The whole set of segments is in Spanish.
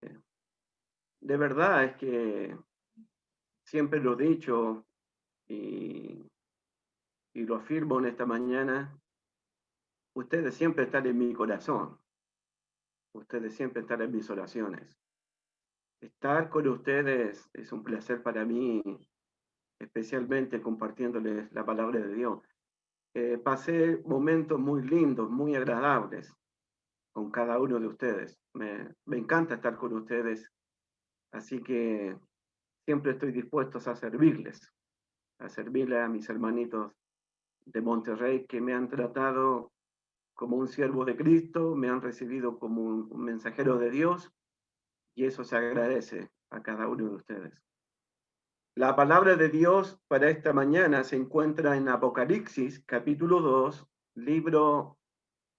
De verdad es que siempre lo he dicho y, y lo afirmo en esta mañana, ustedes siempre están en mi corazón, ustedes siempre están en mis oraciones. Estar con ustedes es un placer para mí, especialmente compartiéndoles la palabra de Dios. Pasé momentos muy lindos, muy agradables con cada uno de ustedes. Me encanta estar con ustedes, así que siempre estoy dispuesto a servirle a mis hermanitos de Monterrey que me han tratado como un siervo de Cristo, me han recibido como un mensajero de Dios y eso se agradece a cada uno de ustedes. La palabra de Dios para esta mañana se encuentra en Apocalipsis capítulo 2, libro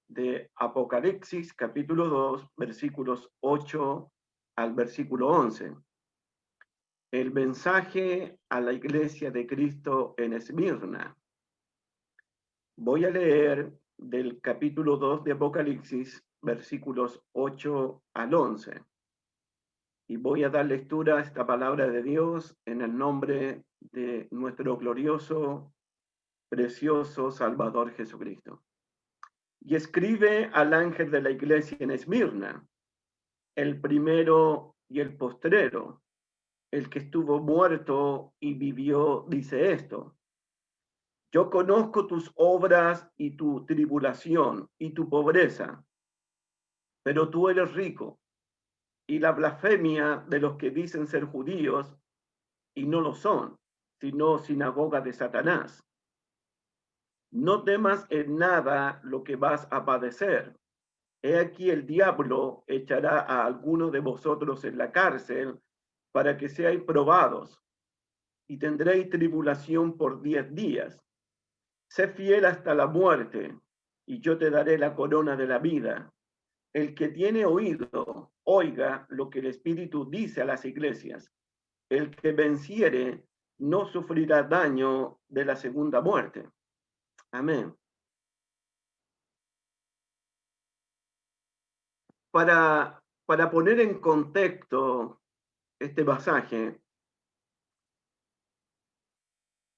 de Apocalipsis capítulo 2, versículos 8 al versículo 11. El mensaje a la iglesia de Cristo en Esmirna. Voy a leer del capítulo 2 de Apocalipsis, versículos 8 al 11. Y voy a dar lectura a esta palabra de Dios en el nombre de nuestro glorioso, precioso Salvador Jesucristo. Y escribe al ángel de la iglesia en Esmirna, el primero y el postrero, el que estuvo muerto y vivió, dice esto: yo conozco tus obras y tu tribulación y tu pobreza, pero tú eres rico, y la blasfemia de los que dicen ser judíos y no lo son, sino sinagoga de Satanás. No temas en nada lo que vas a padecer. He aquí el diablo echará a alguno de vosotros en la cárcel para que seáis probados, y tendréis tribulación por 10 días. Sé fiel hasta la muerte, y yo te daré la corona de la vida. El que tiene oído, oiga lo que el Espíritu dice a las iglesias. El que venciere no sufrirá daño de la segunda muerte. Amén. Para poner en contexto este pasaje,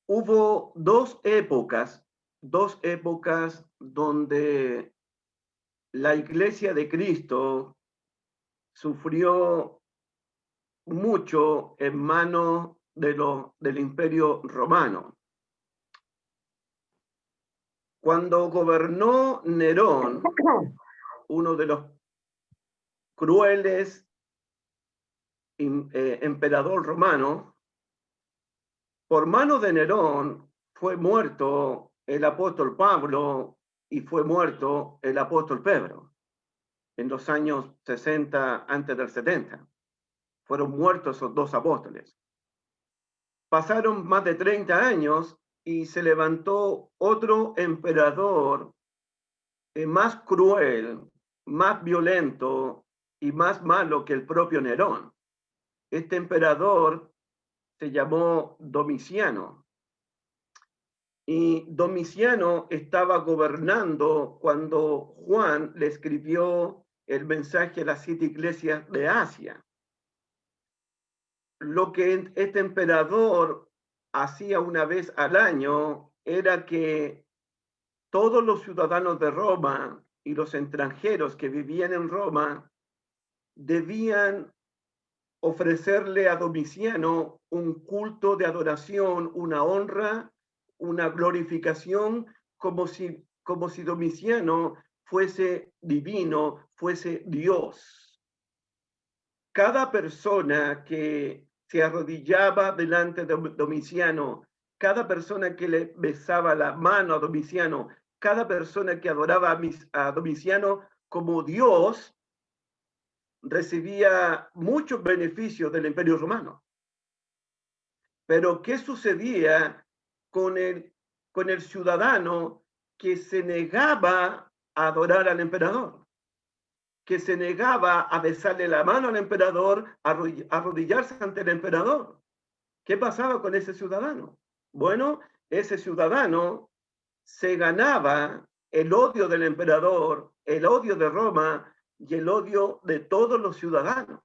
hubo dos épocas donde la iglesia de Cristo sufrió mucho en manos del imperio romano. Cuando gobernó Nerón, uno de los crueles emperador romano, por mano de Nerón fue muerto el apóstol Pablo y fue muerto el apóstol Pedro en los años 60 antes del 70. Fueron muertos esos dos apóstoles. Pasaron más de 30 años y se levantó otro emperador más cruel, más violento y más malo que el propio Nerón. Este emperador se llamó Domiciano. Y Domiciano estaba gobernando cuando Juan le escribió el mensaje a las 7 iglesias de Asia. Lo que este emperador hacía una vez al año era que todos los ciudadanos de Roma y los extranjeros que vivían en Roma debían ofrecerle a Domiciano un culto de adoración, una honra, una glorificación, como si Domiciano fuese divino, fuese Dios. Cada persona que se arrodillaba delante de Domiciano, cada persona que le besaba la mano a Domiciano, cada persona que adoraba a Domiciano como Dios, recibía muchos beneficios del Imperio Romano. Pero ¿qué sucedía con el ciudadano que se negaba a adorar al emperador? Que se negaba a besarle la mano al emperador, a arrodillarse ante el emperador. ¿Qué pasaba con ese ciudadano? Bueno, ese ciudadano se ganaba el odio del emperador, el odio de Roma y el odio de todos los ciudadanos.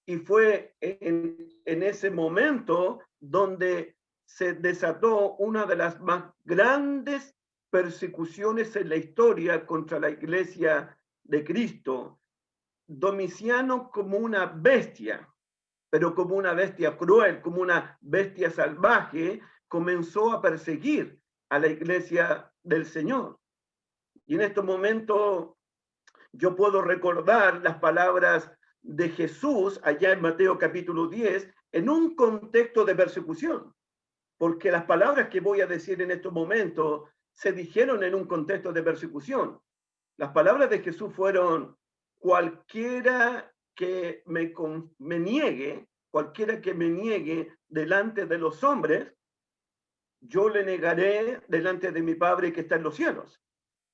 Y fue en ese momento donde se desató una de las más grandes persecuciones en la historia contra la Iglesia de Cristo. Domiciano, como una bestia, pero como una bestia cruel, como una bestia salvaje, comenzó a perseguir a la Iglesia del Señor. Y en este momento yo puedo recordar las palabras de Jesús allá en Mateo capítulo 10 en un contexto de persecución, porque las palabras que voy a decir en estos momentos se dijeron en un contexto de persecución. Las palabras de Jesús fueron: cualquiera que me niegue, cualquiera que me niegue delante de los hombres, yo le negaré delante de mi Padre que está en los cielos.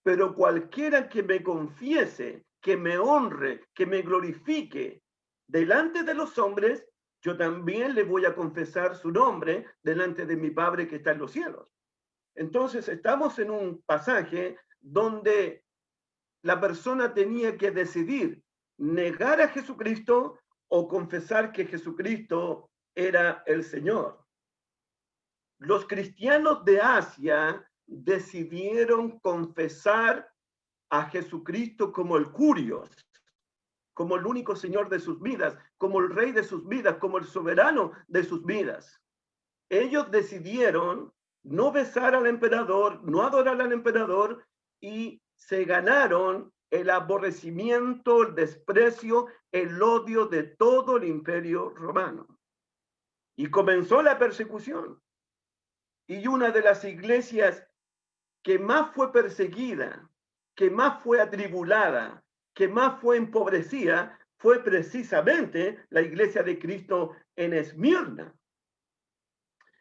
Pero cualquiera que me confiese, que me honre, que me glorifique delante de los hombres, yo también le voy a confesar su nombre delante de mi Padre que está en los cielos. Entonces estamos en un pasaje donde la persona tenía que decidir negar a Jesucristo o confesar que Jesucristo era el Señor. Los cristianos de Asia decidieron confesar a Jesucristo como el Curios, como el único Señor de sus vidas, como el Rey de sus vidas, como el soberano de sus vidas. Ellos decidieron no besar al emperador, no adorar al emperador, y se ganaron el aborrecimiento, el desprecio, el odio de todo el imperio romano. Y comenzó la persecución. Y una de las iglesias que más fue perseguida, que más fue atribulada, que más fue empobrecida, fue precisamente la iglesia de Cristo en Esmirna.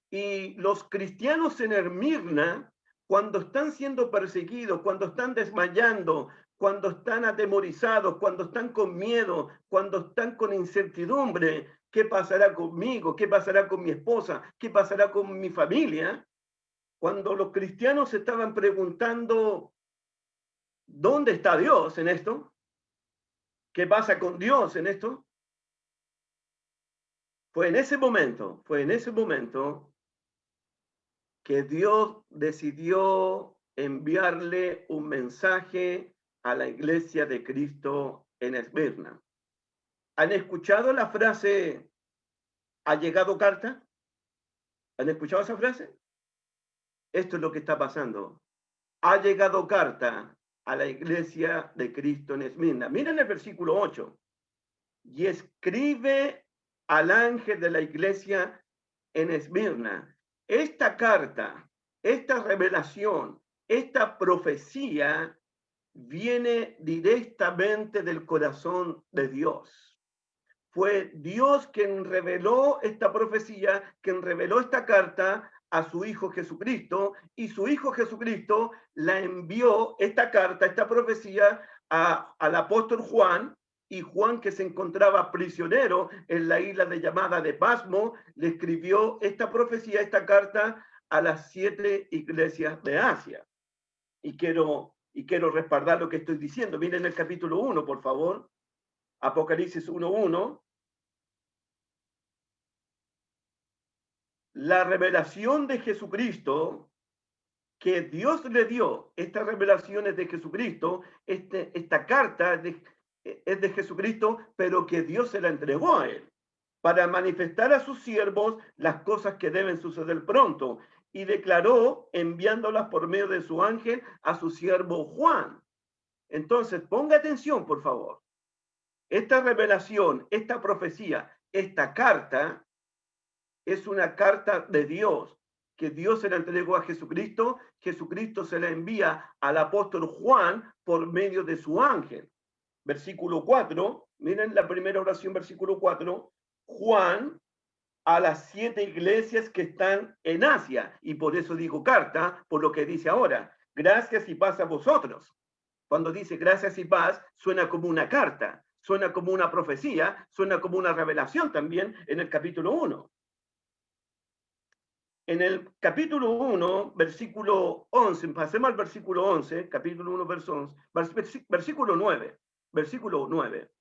Y los cristianos en Esmirna, cuando están siendo perseguidos, cuando están desmayando, cuando están atemorizados, cuando están con miedo, cuando están con incertidumbre, ¿qué pasará conmigo? ¿Qué pasará con mi esposa? ¿Qué pasará con mi familia? Cuando los cristianos se estaban preguntando, ¿dónde está Dios en esto? ¿Qué pasa con Dios en esto? Fue en ese momento que Dios decidió enviarle un mensaje a la iglesia de Cristo en Esmirna. ¿Han escuchado la frase, ha llegado carta? ¿Han escuchado esa frase? Esto es lo que está pasando. Ha llegado carta a la iglesia de Cristo en Esmirna. Miren el versículo 8. Y escribe al ángel de la iglesia en Esmirna: esta carta, esta revelación, esta profecía viene directamente del corazón de Dios. Fue Dios quien reveló esta profecía, quien reveló esta carta a su Hijo Jesucristo, y su Hijo Jesucristo la envió, esta carta, esta profecía, al apóstol Juan, y Juan, que se encontraba prisionero en la isla llamada de Pasmo, le escribió esta profecía, esta carta, a las 7 iglesias de Asia. Y quiero respaldar lo que estoy diciendo. Miren el capítulo 1, por favor. Apocalipsis 1:1. La revelación de Jesucristo que Dios le dio, estas revelaciones de Jesucristo, esta carta es de Jesucristo, pero que Dios se la entregó a él para manifestar a sus siervos las cosas que deben suceder pronto, y declaró enviándolas por medio de su ángel a su siervo Juan. Entonces, ponga atención, por favor. Esta revelación, esta profecía, esta carta es una carta de Dios, que Dios se la entregó a Jesucristo. Jesucristo se la envía al apóstol Juan por medio de su ángel. Versículo 4, miren la primera oración, versículo 4, Juan a las 7 iglesias que están en Asia, y por eso digo carta, por lo que dice ahora: gracias y paz a vosotros. Cuando dice gracias y paz, suena como una carta, suena como una profecía, suena como una revelación también en el capítulo 1. En el capítulo 1, versículo 11, pasemos al versículo 11, capítulo 1, versículo 9,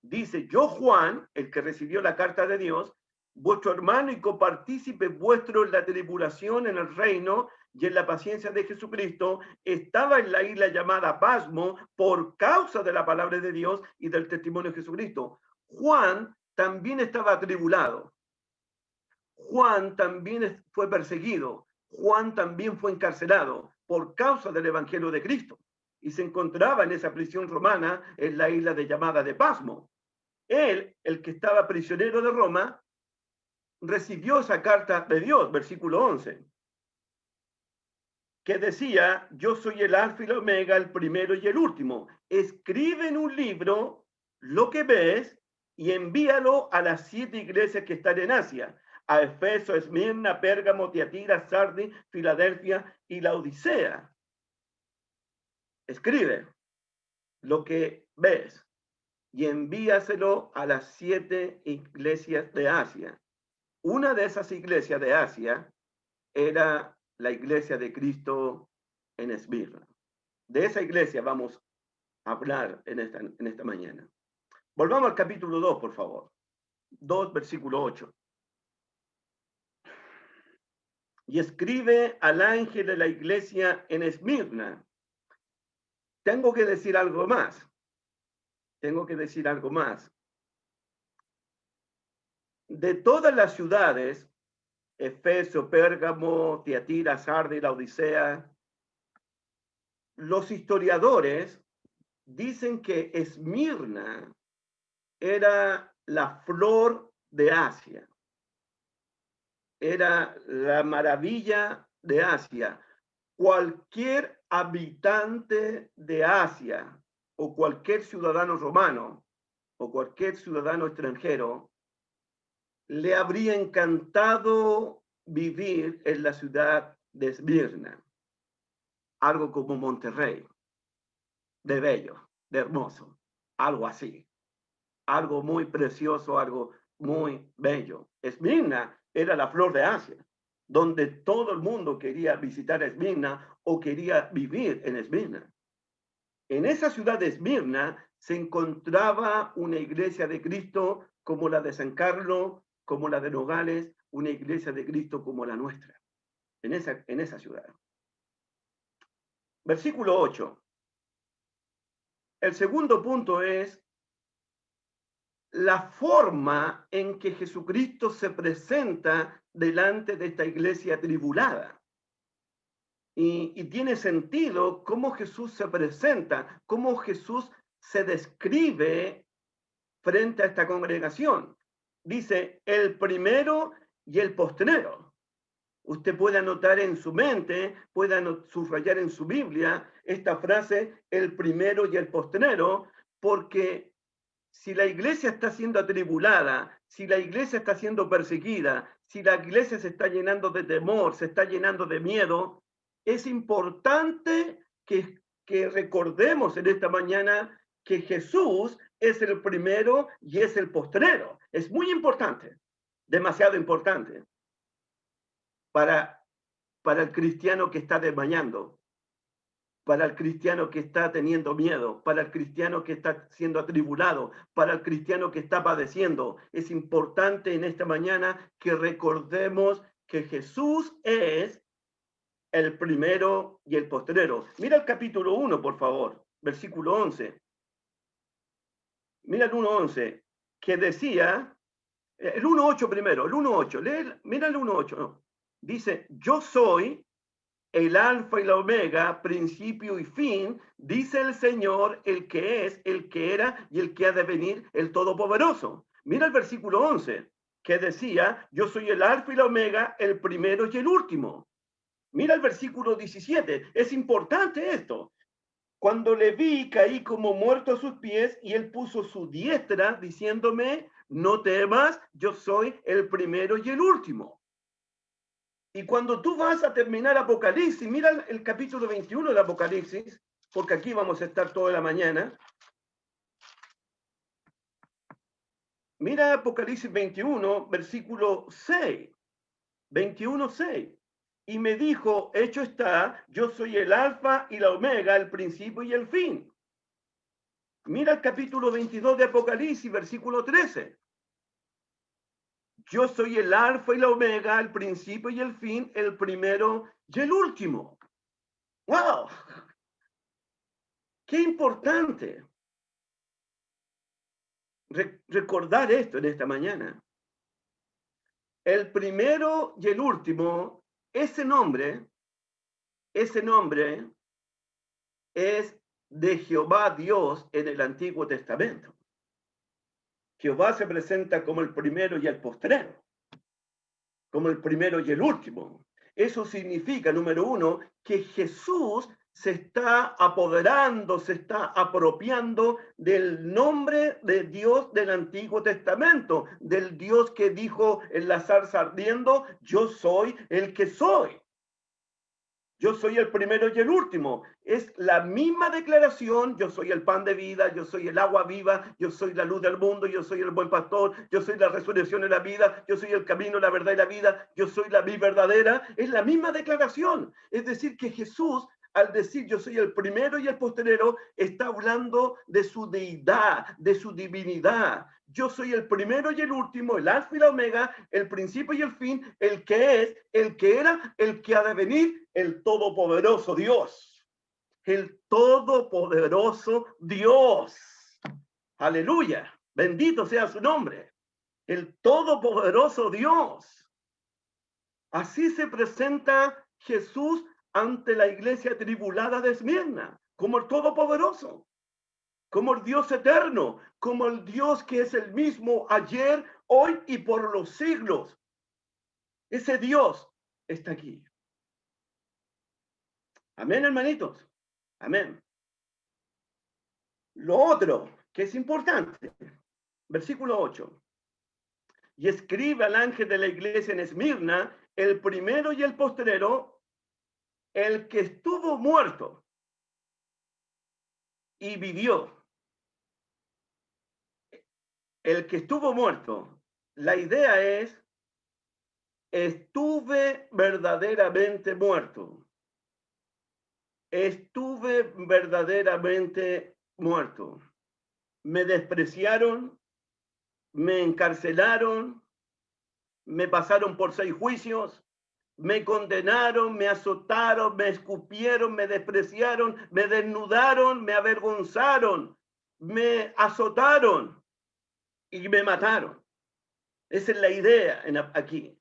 Dice, yo Juan, el que recibió la carta de Dios, vuestro hermano y copartícipe vuestro en la tribulación, en el reino y en la paciencia de Jesucristo, estaba en la isla llamada Pasmo por causa de la palabra de Dios y del testimonio de Jesucristo. Juan también estaba atribulado. Juan también fue perseguido. Juan también fue encarcelado por causa del evangelio de Cristo. Y se encontraba en esa prisión romana en la isla llamada de Pasmo. Él, el que estaba prisionero de Roma, recibió esa carta de Dios, versículo 11, que decía, yo soy el alfa y la omega, el primero y el último. Escribe en un libro lo que ves y envíalo a las 7 iglesias que están en Asia, a Efeso, Esmirna, Pérgamo, Tiatira, Sardis, Filadelfia y la Odisea. Escribe lo que ves y envíaselo a las 7 iglesias de Asia. Una de esas iglesias de Asia era la iglesia de Cristo en Esmirna. De esa iglesia vamos a hablar en esta mañana. Volvamos al capítulo 2, por favor. 2, versículo 8. Y escribe al ángel de la iglesia en Esmirna. Tengo que decir algo más. De todas las ciudades, Efeso, Pérgamo, Tiatira, Sardis, la Odisea, los historiadores dicen que Esmirna era la flor de Asia, era la maravilla de Asia. Cualquier habitante de Asia o cualquier ciudadano romano o cualquier ciudadano extranjero le habría encantado vivir en la ciudad de Esmirna, algo como Monterrey, de bello, de hermoso, algo así, algo muy precioso, algo muy bello. Esmirna era la flor de Asia, donde todo el mundo quería visitar Esmirna o quería vivir en Esmirna. En esa ciudad de Esmirna se encontraba una iglesia de Cristo como la de San Carlos, como la de Nogales, una iglesia de Cristo como la nuestra, en esa ciudad. Versículo 8. El segundo punto es la forma en que Jesucristo se presenta delante de esta iglesia atribulada. Y tiene sentido cómo Jesús se presenta, cómo Jesús se describe frente a esta congregación. Dice, el primero y el postrero. Usted puede anotar en su mente, puede subrayar en su Biblia esta frase, el primero y el postrero, porque si la iglesia está siendo atribulada, si la iglesia está siendo perseguida, si la iglesia se está llenando de temor, se está llenando de miedo, es importante que recordemos en esta mañana que Jesús es el primero y es el postrero. Es muy importante, demasiado importante para el cristiano que está desmayando, para el cristiano que está teniendo miedo, para el cristiano que está siendo atribulado, para el cristiano que está padeciendo. Es importante en esta mañana que recordemos que Jesús es el primero y el postrero. Mira el capítulo 1, por favor, versículo 11. Mira el 1:11, que decía, el 1:8 primero, el 1:8, mira el 1:8, ¿no? Dice, yo soy el alfa y la omega, principio y fin, dice el Señor, el que es, el que era y el que ha de venir, el Todopoderoso. Mira el versículo 11, que decía, yo soy el alfa y la omega, el primero y el último. Mira el versículo 17, es importante esto. Cuando le vi, caí como muerto a sus pies y él puso su diestra diciéndome, no temas, yo soy el primero y el último. Y cuando tú vas a terminar Apocalipsis, mira el capítulo 21 del Apocalipsis, porque aquí vamos a estar toda la mañana. Mira Apocalipsis 21, versículo 6. 21:6. Y me dijo, hecho está, yo soy el alfa y la omega, el principio y el fin. Mira el capítulo 22 de Apocalipsis, versículo 13. Yo soy el alfa y la omega, el principio y el fin, el primero y el último. ¡Wow! ¡Qué importante! Recordar esto en esta mañana. El primero y el último, ese nombre es de Jehová Dios en el Antiguo Testamento. Jehová se presenta como el primero y el postrero, como el primero y el último. Eso significa, número uno, que Jesús se está apoderando, se está apropiando del nombre de Dios del Antiguo Testamento, del Dios que dijo en la zarza ardiendo, yo soy el que soy. Yo soy el primero y el último. Es la misma declaración. Yo soy el pan de vida, yo soy el agua viva, yo soy la luz del mundo, yo soy el buen pastor, yo soy la resurrección de la vida, yo soy el camino, la verdad y la vida, yo soy la vida verdadera. Es la misma declaración. Es decir, que Jesús, al decir yo soy el primero y el postrero, está hablando de su deidad, de su divinidad. Yo soy el primero y el último, el alfa y la omega, el principio y el fin, el que es, el que era, el que ha de venir, el todopoderoso Dios. El todopoderoso Dios. Aleluya. Bendito sea su nombre. El todopoderoso Dios. Así se presenta Jesús ante la iglesia tribulada de Esmirna, como el todopoderoso, como el Dios eterno, como el Dios que es el mismo ayer, hoy y por los siglos. Ese Dios está aquí. Amén, hermanitos. Amén. Lo otro que es importante, versículo 8. Y escribe al ángel de la iglesia en Esmirna, el primero y el postrero, el que estuvo muerto y vivió. El que estuvo muerto. La idea es, estuve verdaderamente muerto. Estuve verdaderamente muerto. Me despreciaron, me encarcelaron, me pasaron por 6 juicios, me condenaron, me azotaron, me escupieron, me despreciaron, me desnudaron, me avergonzaron, me azotaron y me mataron. Esa es la idea aquí.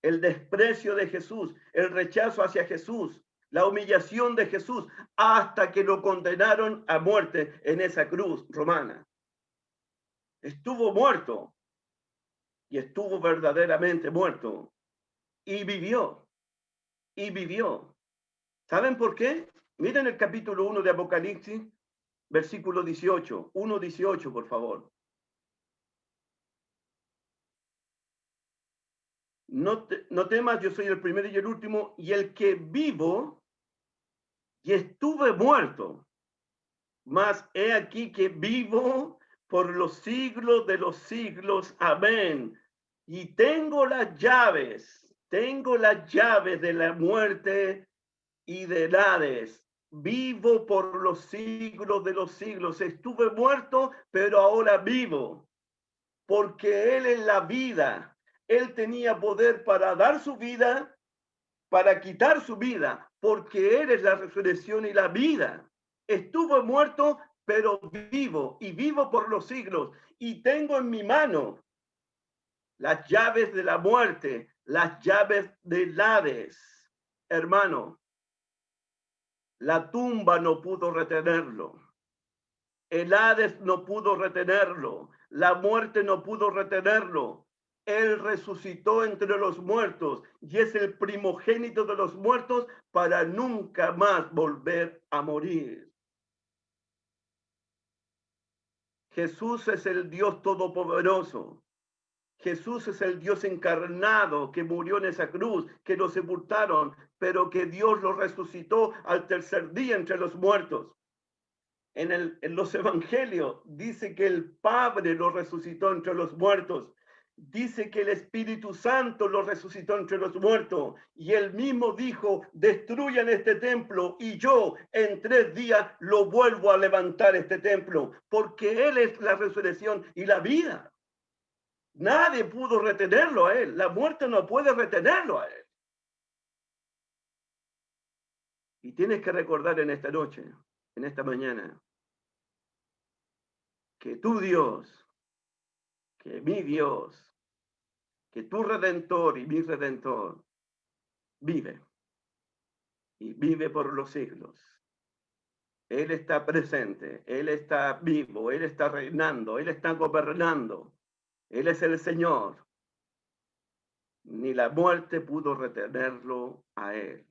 El desprecio de Jesús, el rechazo hacia Jesús, la humillación de Jesús, hasta que lo condenaron a muerte en esa cruz romana. Estuvo muerto y estuvo verdaderamente muerto y vivió, y vivió. ¿Saben por qué? Miren el capítulo 1 de Apocalipsis, versículo 18, 1:18, por favor. No temas, yo soy el primero y el último, y el que vivo y estuve muerto, mas he aquí que vivo por los siglos de los siglos. Amén. Y tengo las llaves de la muerte y del Hades. Vivo por los siglos de los siglos. Estuve muerto, pero ahora vivo, porque Él es la vida. Él tenía poder para dar su vida, para quitar su vida, porque Él es la resurrección y la vida. Estuvo muerto, pero vivo, y vivo por los siglos, y tengo en mi mano las llaves de la muerte, las llaves del Hades. Hermano, la tumba no pudo retenerlo. El Hades no pudo retenerlo. La muerte no pudo retenerlo. Él resucitó entre los muertos y es el primogénito de los muertos para nunca más volver a morir. Jesús es el Dios todopoderoso. Jesús es el Dios encarnado que murió en esa cruz, que lo sepultaron, pero que Dios lo resucitó al tercer día entre los muertos. En los evangelios dice que el Padre lo resucitó entre los muertos, dice que el Espíritu Santo lo resucitó entre los muertos y él mismo dijo, destruyan este templo y yo en 3 días lo vuelvo a levantar este templo, porque él es la resurrección y la vida. Nadie pudo retenerlo a él, la muerte no puede retenerlo a él. Y tienes que recordar en esta noche, en esta mañana, que tu Dios, que mi Dios, que tu Redentor y mi Redentor vive y vive por los siglos. Él está presente, Él está vivo, Él está reinando, Él está gobernando. Él es el Señor. Ni la muerte pudo retenerlo a Él.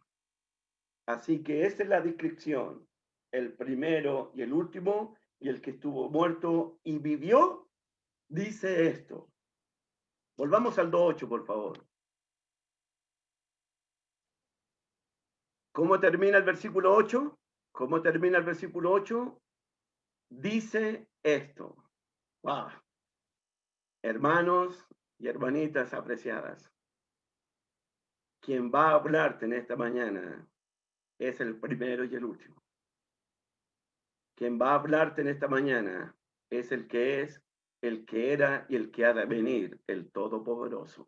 Así que esa es la descripción. El primero y el último, y el que estuvo muerto y vivió, dice esto. Volvamos al 2:8, por favor. ¿Cómo termina el versículo 8? ¿Cómo termina el versículo 8? Dice esto. Wow. Hermanos y hermanitas apreciadas, quien va a hablarte en esta mañana es el primero y el último. Quien va a hablarte en esta mañana es, el que era y el que ha de venir, el Todopoderoso.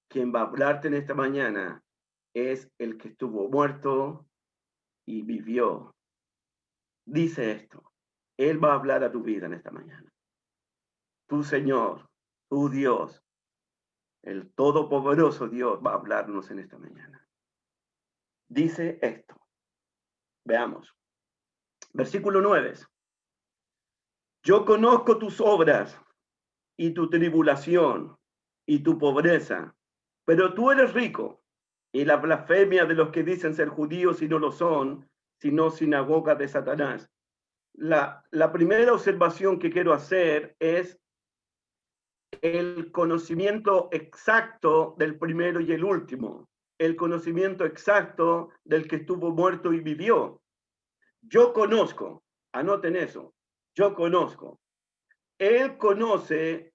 Quien va a hablarte en esta mañana es el que estuvo muerto y vivió. Dice esto. Él va a hablar a tu vida en esta mañana. Tu Señor, tu Dios, el Todopoderoso Dios va a hablarnos en esta mañana. Dice esto. Veamos. Versículo 9. Yo conozco tus obras y tu tribulación y tu pobreza, pero tú eres rico, y la blasfemia de los que dicen ser judíos y no lo son, sino sinagoga de Satanás. La primera observación que quiero hacer es el conocimiento exacto del primero y el último, el conocimiento exacto del que estuvo muerto y vivió. Yo conozco, anoten eso, yo conozco. Él conoce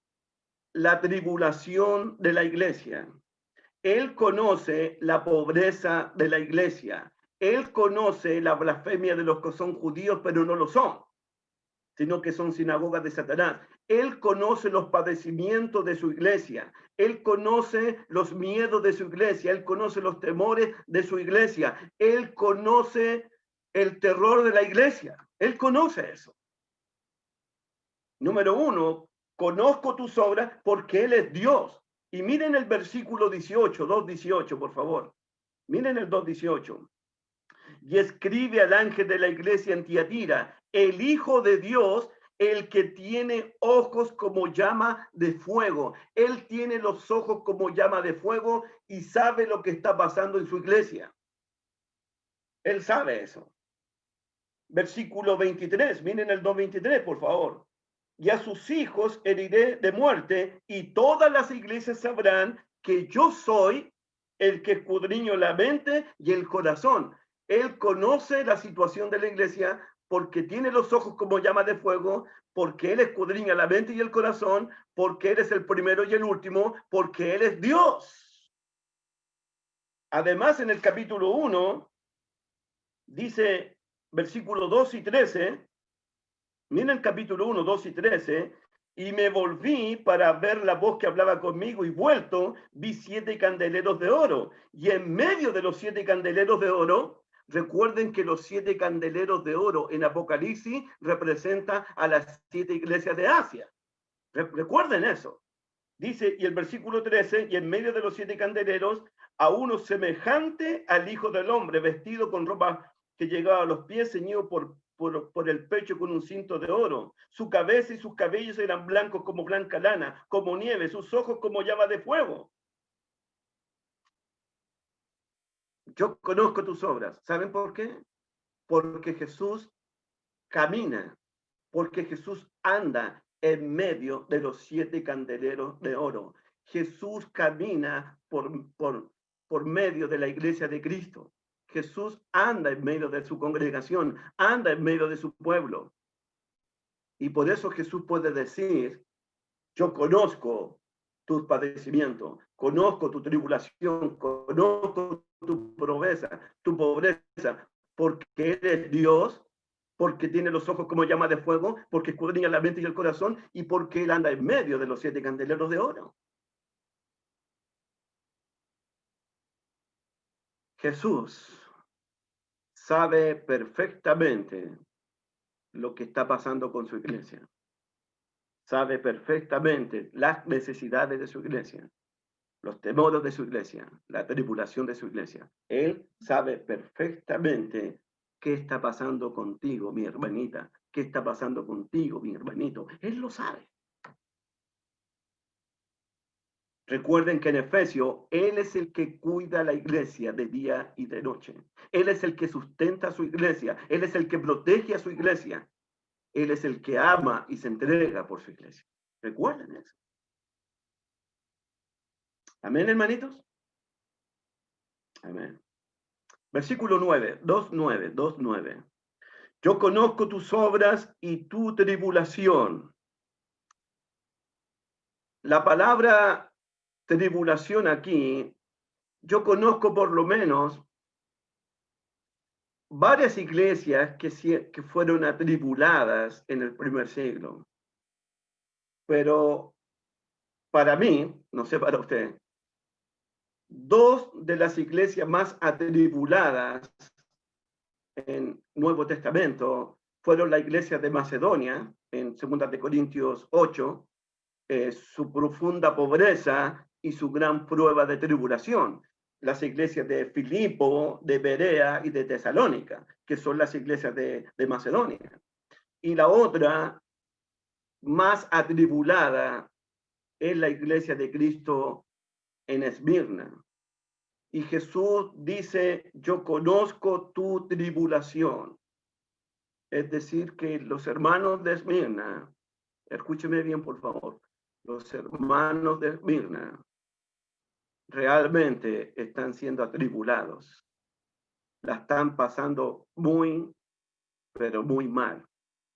la tribulación de la iglesia. Él conoce la pobreza de la iglesia. Él conoce la blasfemia de los que son judíos, pero no lo son, sino que son sinagogas de Satanás. Él conoce los padecimientos de su iglesia. Él conoce los miedos de su iglesia. Él conoce los temores de su iglesia. Él conoce el terror de la iglesia. Él conoce eso. Número 1, conozco tus obras porque Él es Dios. Y miren el versículo 18, 2:18, por favor. Miren el 2:18. Y escribe al ángel de la iglesia en Tiatira, el Hijo de Dios, el que tiene ojos como llama de fuego. Él tiene los ojos como llama de fuego y sabe lo que está pasando en su iglesia. Él sabe eso. Versículo 23, miren el 2:23, por favor. Y a sus hijos heriré de muerte, y todas las iglesias sabrán que yo soy el que escudriño la mente y el corazón. Él conoce la situación de la iglesia porque tiene los ojos como llama de fuego, porque Él escudriña la mente y el corazón, porque Él es el primero y el último, porque Él es Dios. Además, en el capítulo 1, dice versículos 2 y 13, miren el capítulo 1, 2 y 13, y me volví para ver la voz que hablaba conmigo, y vuelto vi 7 candeleros de oro, y en medio de los 7 candeleros de oro, recuerden que los 7 candeleros de oro en Apocalipsis representan a las 7 iglesias de Asia. Recuerden eso. Dice, y el versículo 13, y en medio de los 7 candeleros, a uno semejante al Hijo del Hombre, vestido con ropa que llegaba a los pies, ceñido por el pecho con un cinto de oro. Su cabeza y sus cabellos eran blancos como blanca lana, como nieve, sus ojos como llama de fuego. Yo conozco tus obras. ¿Saben por qué? Porque Jesús camina, porque Jesús anda en medio de los 7 candeleros de oro. Jesús camina por medio de la iglesia de Cristo. Jesús anda en medio de su congregación, anda en medio de su pueblo. Y por eso Jesús puede decir, yo conozco tus padecimientos, conozco tu tribulación, conozco tu pobreza, porque eres Dios, porque tiene los ojos como llama de fuego, porque escudriña la mente y el corazón, y porque Él anda en medio de los 7 candeleros de oro. Jesús sabe perfectamente lo que está pasando con su iglesia. Sabe perfectamente las necesidades de su iglesia, los temores de su iglesia, la tribulación de su iglesia. Él sabe perfectamente qué está pasando contigo, mi hermanita, qué está pasando contigo, mi hermanito. Él lo sabe. Recuerden que en Efesios, Él es el que cuida la iglesia de día y de noche. Él es el que sustenta a su iglesia. Él es el que protege a su iglesia. Él es el que ama y se entrega por su iglesia. Recuerden eso. Amén, hermanitos. Amén. Versículo 9, 2:9, 2:9. Yo conozco tus obras y tu tribulación. La palabra tribulación aquí, yo conozco por lo menos varias iglesias que fueron atribuladas en el primer siglo. Pero para mí, no sé para usted, dos de las iglesias más atribuladas en Nuevo Testamento fueron la iglesia de Macedonia, en 2 Corintios 8, su profunda pobreza y su gran prueba de tribulación. Las iglesias de Filipo, de Berea y de Tesalónica, que son las iglesias de Macedonia. Y la otra, más atribulada, es la iglesia de Cristo en Esmirna. Y Jesús dice, yo conozco tu tribulación. Es decir, que los hermanos de Esmirna, escúcheme bien por favor, los hermanos de Esmirna realmente están siendo atribulados. La están pasando muy, pero muy mal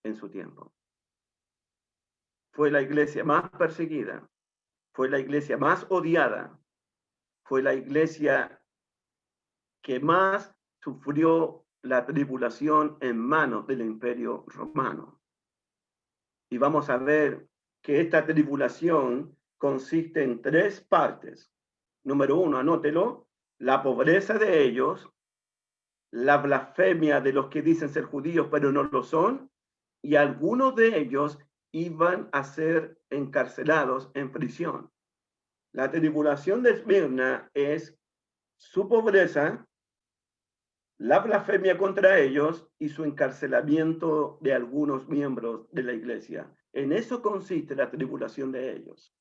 en su tiempo. Fue la iglesia más perseguida, fue la iglesia más odiada, fue la iglesia que más sufrió la tribulación en manos del Imperio Romano. Y vamos a ver que esta tribulación consiste en 3 partes. Número 1, anótelo, la pobreza de ellos, la blasfemia de los que dicen ser judíos pero no lo son, y algunos de ellos iban a ser encarcelados en prisión. La tribulación de Esmirna es su pobreza, la blasfemia contra ellos y su encarcelamiento de algunos miembros de la iglesia. En eso consiste la tribulación de ellos.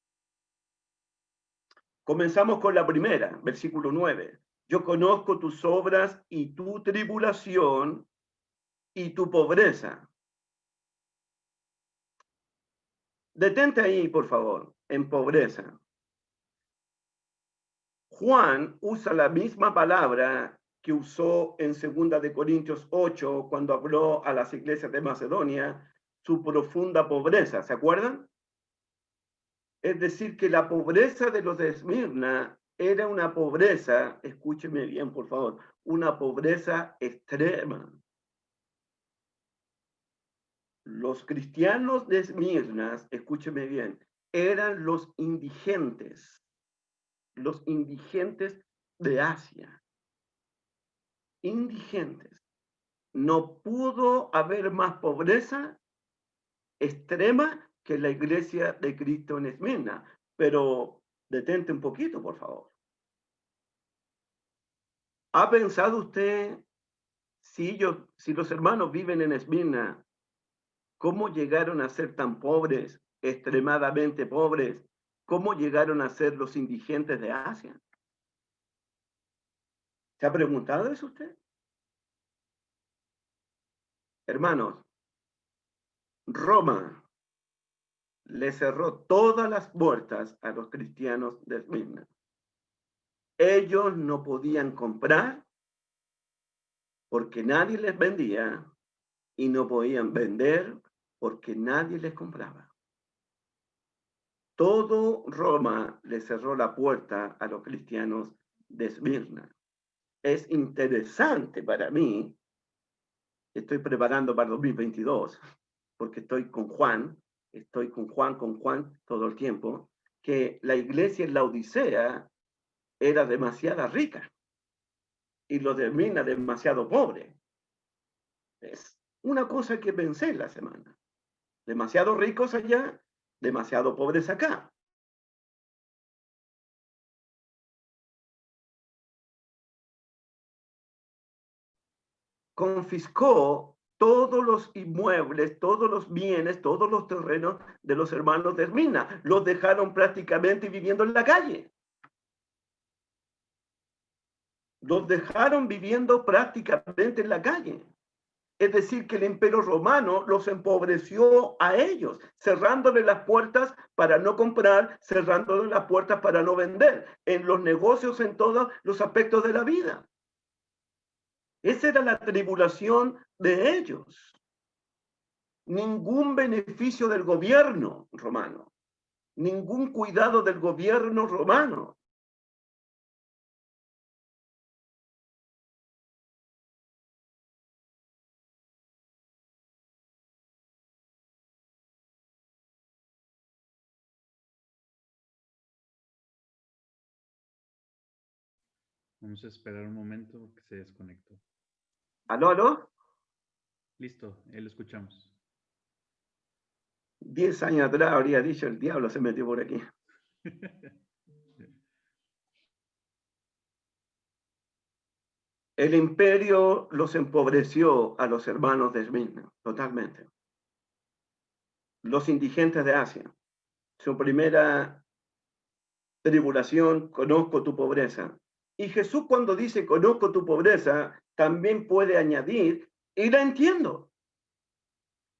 Comenzamos con la primera, versículo 9. Yo conozco tus obras y tu tribulación y tu pobreza. Detente ahí, por favor, en pobreza. Juan usa la misma palabra que usó en 2 Corintios 8 cuando habló a las iglesias de Macedonia, su profunda pobreza, ¿se acuerdan? Es decir, que la pobreza de los de Esmirna era una pobreza, escúcheme bien por favor, una pobreza extrema. Los cristianos de Esmirna, escúcheme bien, eran los indigentes de Asia. Indigentes. No pudo haber más pobreza extrema que la iglesia de Cristo en Esmirna. Pero detente un poquito, por favor. ¿Ha pensado usted si los hermanos viven en Esmirna, cómo llegaron a ser tan pobres, extremadamente pobres? ¿Cómo llegaron a ser los indigentes de Asia? ¿Se ha preguntado eso usted? Hermanos, Roma le cerró todas las puertas a los cristianos de Esmirna. Ellos no podían comprar porque nadie les vendía y no podían vender porque nadie les compraba. todo Roma le cerró la puerta a los cristianos de Esmirna. Es interesante para mí, estoy preparando para 2022, porque estoy con Juan todo el tiempo, que la iglesia en la Odisea era demasiado rica y los de Esmirna demasiado pobre. Es una cosa que pensé la semana. Demasiado ricos allá, demasiado pobres acá. Confiscó todos los inmuebles, todos los bienes, todos los terrenos de los hermanos de Esmirna. Los dejaron prácticamente viviendo en la calle. Los dejaron viviendo prácticamente en la calle. Es decir, que el Imperio Romano los empobreció a ellos, cerrándole las puertas para no comprar, cerrándole las puertas para no vender, en los negocios, en todos los aspectos de la vida. Esa era la tribulación de ellos. Ningún beneficio del gobierno romano, ningún cuidado del gobierno romano. Vamos a esperar un momento que se desconectó. ¿Aló, aló? Listo, lo escuchamos. 10 años atrás habría dicho, el diablo se metió por aquí. El imperio los empobreció a los hermanos de Esmirna, totalmente. Los indigentes de Asia, su primera tribulación, conozco tu pobreza. Y Jesús cuando dice conozco tu pobreza, también puede añadir, y la entiendo.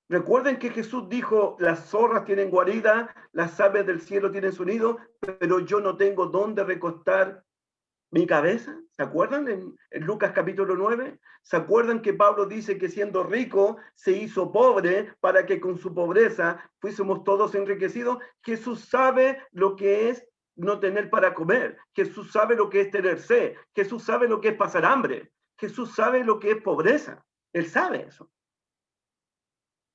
Recuerden que Jesús dijo, las zorras tienen guarida, las aves del cielo tienen su nido, pero yo no tengo dónde recostar mi cabeza. ¿Se acuerdan en Lucas capítulo 9? ¿Se acuerdan que Pablo dice que siendo rico se hizo pobre para que con su pobreza fuésemos todos enriquecidos? Jesús sabe lo que es no tener para comer. Jesús sabe lo que es tener sed. Jesús sabe lo que es pasar hambre. Jesús sabe lo que es pobreza. Él sabe eso.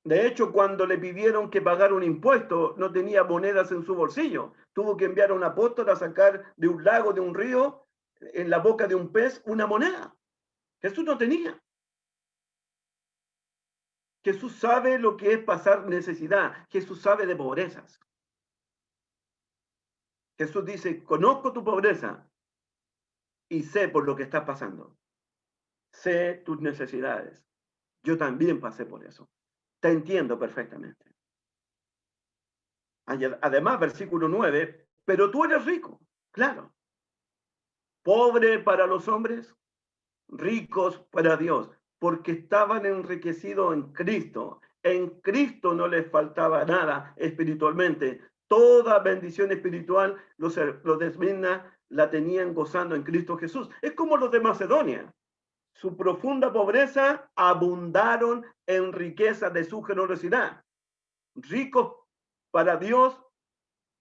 De hecho, cuando le pidieron que pagara un impuesto, no tenía monedas en su bolsillo. Tuvo que enviar a un apóstol a sacar de un lago, de un río, en la boca de un pez, una moneda. Jesús no tenía. Jesús sabe lo que es pasar necesidad. Jesús sabe de pobrezas. Jesús dice, conozco tu pobreza y sé por lo que estás pasando. Sé tus necesidades. Yo también pasé por eso. Te entiendo perfectamente. Además, versículo 9, pero tú eres rico, claro. Pobre para los hombres, ricos para Dios, porque estaban enriquecidos en Cristo. En Cristo no les faltaba nada espiritualmente. Toda bendición espiritual los de Esmirna la tenían gozando en Cristo Jesús. Es como los de Macedonia. Su profunda pobreza abundaron en riqueza de su generosidad. Ricos para Dios,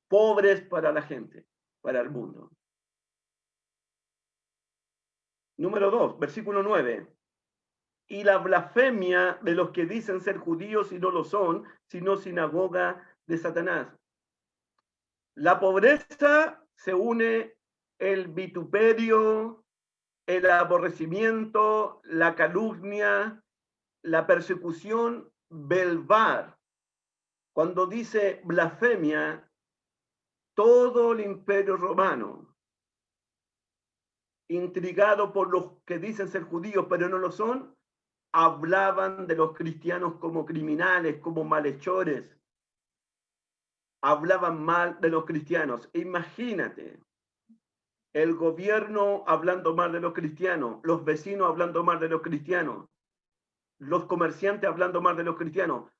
pobres para la gente, para el mundo. Número 2, versículo 9. Y la blasfemia de los que dicen ser judíos y no lo son, sino sinagoga de Satanás. La pobreza se une el vituperio, el aborrecimiento, la calumnia, la persecución verbal. Cuando dice blasfemia, todo el imperio romano, intrigado por los que dicen ser judíos pero no lo son, hablaban de los cristianos como criminales, como malhechores. Hablaban mal de los cristianos. Imagínate, el gobierno hablando mal de los cristianos, los vecinos hablando mal de los cristianos, los comerciantes hablando mal de los cristianos,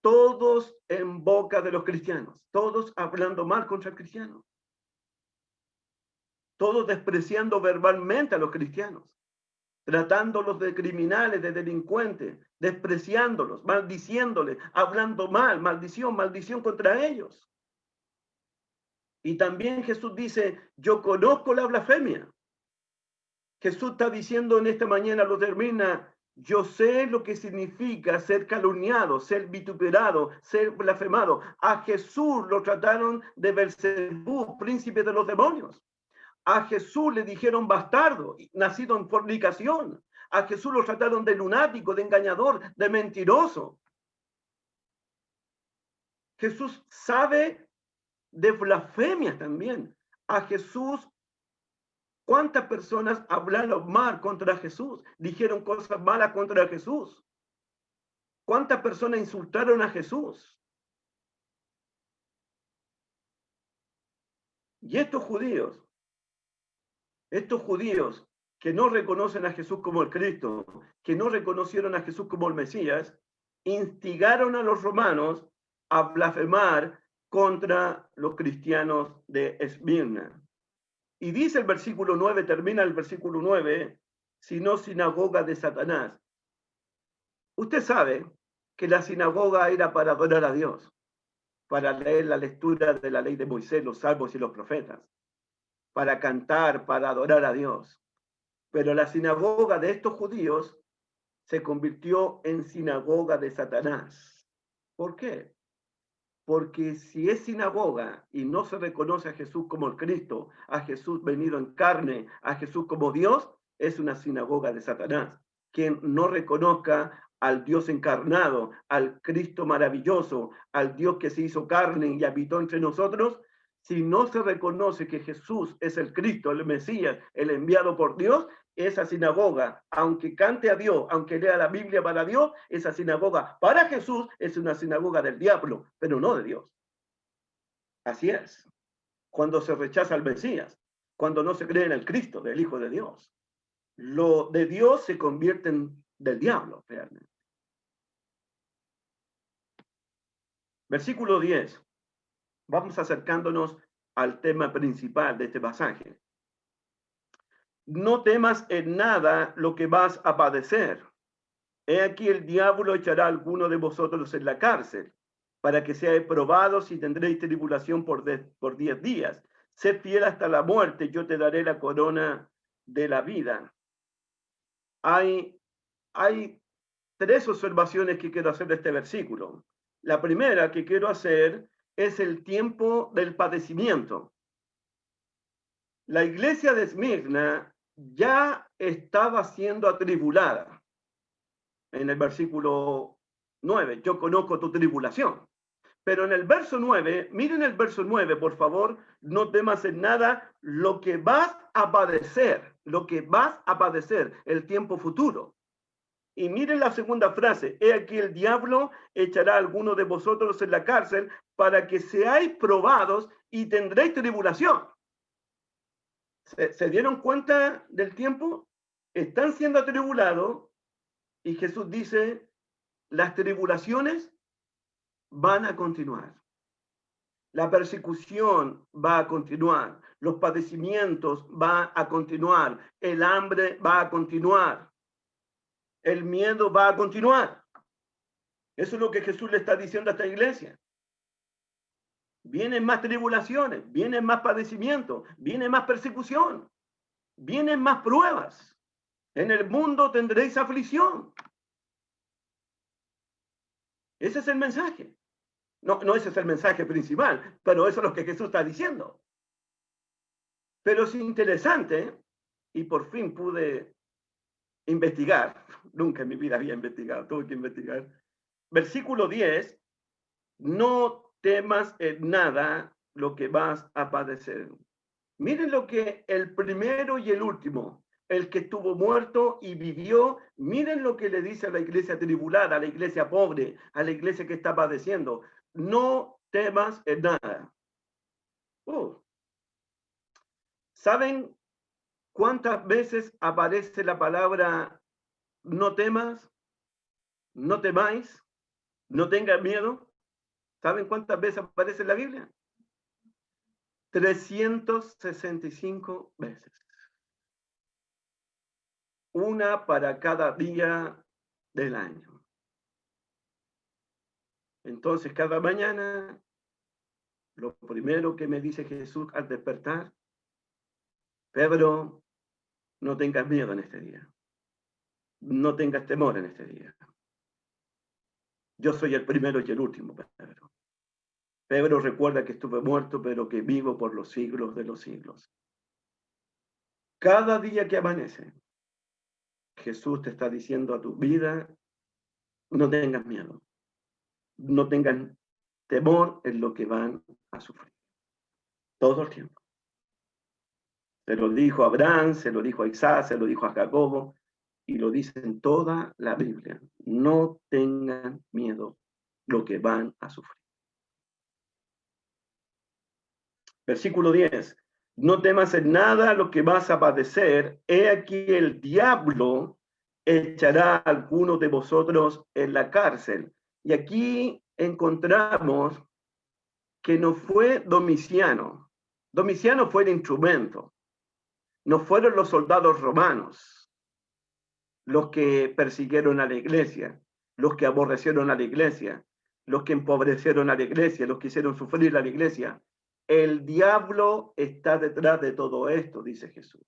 todos en boca de los cristianos, todos hablando mal contra el cristiano, todos despreciando verbalmente a los cristianos, tratándolos de criminales, de delincuentes, despreciándolos, maldiciéndoles, hablando mal, maldición, maldición contra ellos. Y también Jesús dice, yo conozco la blasfemia. Jesús está diciendo en esta mañana, lo termina, yo sé lo que significa ser calumniado, ser vituperado, ser blasfemado. A Jesús lo trataron de Belcebú, príncipe de los demonios. A Jesús le dijeron bastardo, nacido en fornicación. A Jesús lo trataron de lunático, de engañador, de mentiroso. Jesús sabe de blasfemias también. A Jesús, ¿cuántas personas hablaron mal contra Jesús? Dijeron cosas malas contra Jesús. ¿Cuántas personas insultaron a Jesús? Y estos judíos que no reconocen a Jesús como el Cristo, que no reconocieron a Jesús como el Mesías, instigaron a los romanos a blasfemar contra los cristianos de Esmirna. Y dice el versículo 9, termina el versículo 9, sino sinagoga de Satanás. Usted sabe que la sinagoga era para adorar a Dios, para leer la lectura de la ley de Moisés, los salmos y los profetas, para cantar, para adorar a Dios. Pero la sinagoga de estos judíos se convirtió en sinagoga de Satanás. ¿Por qué? Porque si es sinagoga y no se reconoce a Jesús como el Cristo, a Jesús venido en carne, a Jesús como Dios, es una sinagoga de Satanás. Quien no reconozca al Dios encarnado, al Cristo maravilloso, al Dios que se hizo carne y habitó entre nosotros, si no se reconoce que Jesús es el Cristo, el Mesías, el enviado por Dios, esa sinagoga, aunque cante a Dios, aunque lea la Biblia para Dios, esa sinagoga para Jesús es una sinagoga del diablo, pero no de Dios. Así es. Cuando se rechaza al Mesías, cuando no se cree en el Cristo, del Hijo de Dios, lo de Dios se convierte en del diablo, realmente. Versículo 10. Vamos acercándonos al tema principal de este pasaje. No temas en nada lo que vas a padecer. He aquí el diablo echará a alguno de vosotros en la cárcel, para que seáis probados y tendréis tribulación por 10 días. Sed fiel hasta la muerte, yo te daré la corona de la vida. Hay 3 observaciones que quiero hacer de este versículo. La primera que quiero hacer es el tiempo del padecimiento. La iglesia de Esmirna ya estaba siendo atribulada. En el versículo 9, yo conozco tu tribulación. Pero en el verso 9, miren el verso 9, por favor, no temas en nada lo que vas a padecer, el tiempo futuro. Y miren la segunda frase, he aquí el diablo echará a alguno de vosotros en la cárcel para que seáis probados y tendréis tribulación. ¿Se dieron cuenta del tiempo? Están siendo atribulados y Jesús dice, las tribulaciones van a continuar. La persecución va a continuar, los padecimientos van a continuar, el hambre va a continuar, el miedo va a continuar. Eso es lo que Jesús le está diciendo a esta iglesia. Vienen más tribulaciones, vienen más padecimientos, viene más persecución, vienen más pruebas. En el mundo tendréis aflicción. Ese es el mensaje. No ese es el mensaje principal, pero eso es lo que Jesús está diciendo. Pero es interesante, y por fin pude investigar, nunca en mi vida había investigado, tuve que investigar. Versículo 10, no temas en nada lo que vas a padecer. Miren lo que el primero y el último, el que estuvo muerto y vivió, miren lo que le dice a la iglesia tribulada, a la iglesia pobre, a la iglesia que está padeciendo. No temas en nada. ¿Saben cuántas veces aparece la palabra no temas, no temáis, no tengas miedo? ¿Saben cuántas veces aparece en la Biblia? 365 veces. Una para cada día del año. Entonces, cada mañana lo primero que me dice Jesús al despertar: Pedro, no tengas miedo en este día. No tengas temor en este día. Yo soy el primero y el último, Pedro. Pedro, recuerda que estuve muerto, pero que vivo por los siglos de los siglos. Cada día que amanece, Jesús te está diciendo a tu vida: no tengas miedo. No tengas temor en lo que van a sufrir. Todo el tiempo. Se lo dijo a Abraham, se lo dijo a Isaac, se lo dijo a Jacobo, y lo dice en toda la Biblia. No tengan miedo lo que van a sufrir. Versículo 10. No temas en nada lo que vas a padecer. He aquí el diablo echará a algunos de vosotros en la cárcel. Y aquí encontramos que no fue Domiciano. Domiciano fue el instrumento. No fueron los soldados romanos los que persiguieron a la iglesia, los que aborrecieron a la iglesia, los que empobrecieron a la iglesia, los que hicieron sufrir a la iglesia. El diablo está detrás de todo esto, dice Jesús.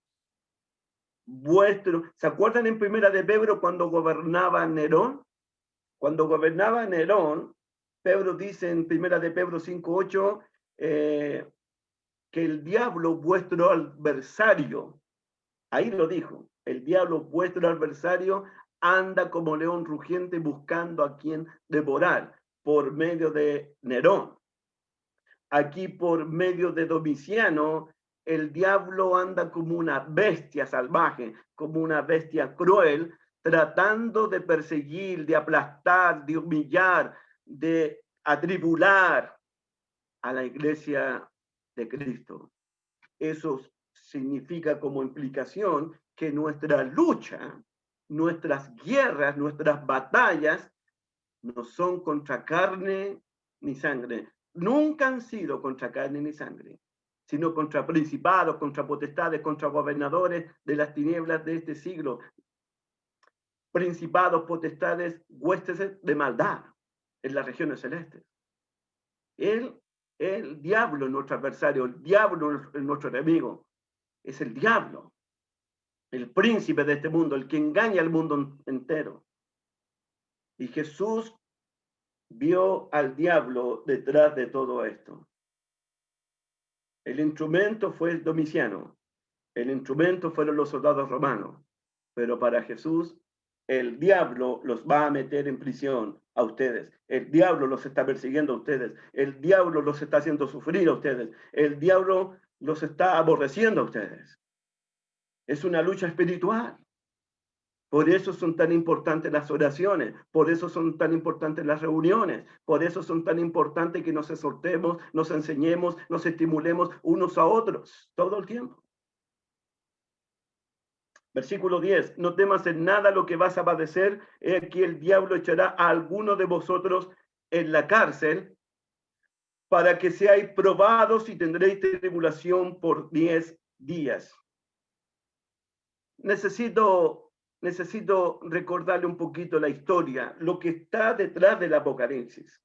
¿Se acuerdan en Primera de Pedro cuando gobernaba Nerón? Cuando gobernaba Nerón, Pedro dice en Primera de Pedro 5:8 que el diablo, vuestro adversario, ahí lo dijo, el diablo, vuestro adversario, anda como león rugiente buscando a quien devorar, por medio de Nerón. Aquí, por medio de Domiciano, el diablo anda como una bestia salvaje, como una bestia cruel, tratando de perseguir, de aplastar, de humillar, de atribular a la iglesia de Cristo. Eso significa como implicación que nuestra lucha, nuestras guerras, nuestras batallas no son contra carne ni sangre. Nunca han sido contra carne ni sangre, sino contra principados, contra potestades, contra gobernadores de las tinieblas de este siglo. Principados, potestades, huestes de maldad en las regiones celestes. El diablo es nuestro adversario, el diablo es nuestro enemigo. Es el diablo, el príncipe de este mundo, el que engaña al mundo entero. Y Jesús vio al diablo detrás de todo esto. El instrumento fue Domiciano, el instrumento fueron los soldados romanos, pero para Jesús el diablo los va a meter en prisión a ustedes, el diablo los está persiguiendo a ustedes, el diablo los está haciendo sufrir a ustedes, el diablo los está aborreciendo a ustedes. Es una lucha espiritual. Por eso son tan importantes las oraciones, por eso son tan importantes las reuniones, por eso son tan importantes que nos exhortemos, nos enseñemos, nos estimulemos unos a otros todo el tiempo. Versículo 10, no temas en nada lo que vas a padecer, he aquí el diablo echará a alguno de vosotros en la cárcel para que seáis probados y tendréis tribulación por 10 días. Necesito recordarle un poquito la historia, lo que está detrás del Apocalipsis,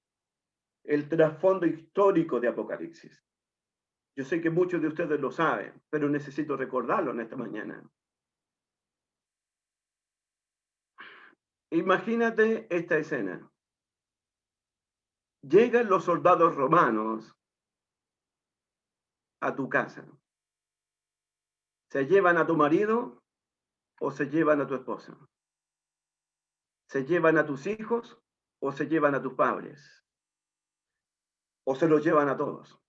el trasfondo histórico de Apocalipsis. Yo sé que muchos de ustedes lo saben, pero necesito recordarlo en esta mañana. Imagínate esta escena. Llegan los soldados romanos a tu casa. ¿Se llevan a tu marido o se llevan a tu esposa? ¿Se llevan a tus hijos o se llevan a tus padres? ¿O se los llevan a todos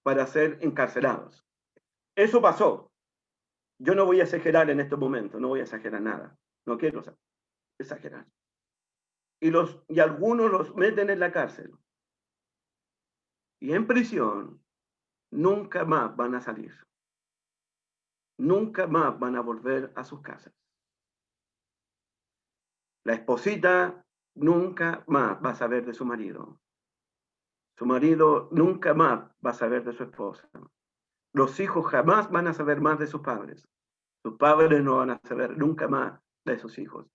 para ser encarcelados? Eso pasó. Yo no voy a exagerar en este momento, no voy a exagerar nada. No quiero exagerar. Y algunos los meten en la cárcel. Y en prisión nunca más van a salir. Nunca más van a volver a sus casas. La esposita nunca más va a saber de su marido. Su marido nunca más va a saber de su esposa. Los hijos jamás van a saber más de sus padres. Sus padres no van a saber nunca más de sus hijos.